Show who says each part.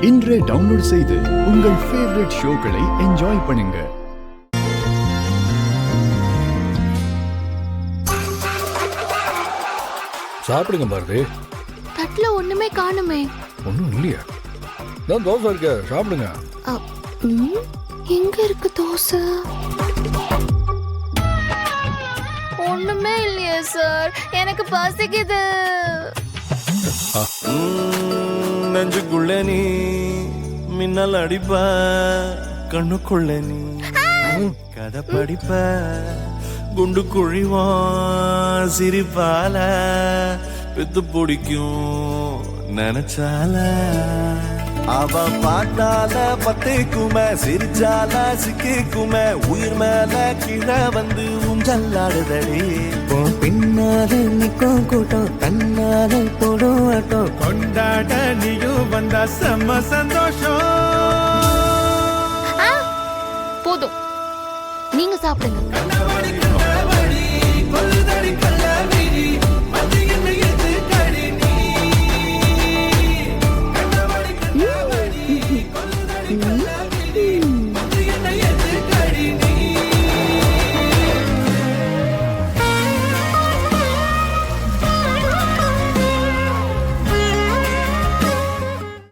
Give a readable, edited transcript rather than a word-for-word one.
Speaker 1: இன்றே டவுன்லோட் செய்து உங்கள் ஃபேவரட் ஷோக்களை என்ஜாய் பண்ணுங்க.
Speaker 2: சாப்பிடுங்க பாரதி.
Speaker 3: தட்டுல ஒண்ணுமே காணுமே.
Speaker 2: ஒன்றும் இல்லையா? தான் தோசை இருக்கு, சாப்பிடுங்க.
Speaker 3: எங்க இருக்கு தோசை? ஒண்ணுமே இல்லையே சார், எனக்கு பசிக்குது.
Speaker 4: நெஞ்சுக்குள்ள நீ மின்னல் அடிப்ப, கண்ணுக்குள்ள நீ கதை படிப்ப, குண்டு குழிவான் சிரிப்பால பித்து பிடிக்கும் நினைச்சால, அவ பாட்டால பத்தைக்குமே சிரிச்சால சிக்கிக்குமே, உயிர் மேல கீழே வந்து ஊஞ்சல்லாடுதடி. பின்னால நிக்கும் கூட்டம் தன்னால போடும் ஆட்டம், கொண்டாட நீயும் வந்தா செம்ம சந்தோஷம்.
Speaker 3: போதும், நீங்க சாப்பிடுங்க.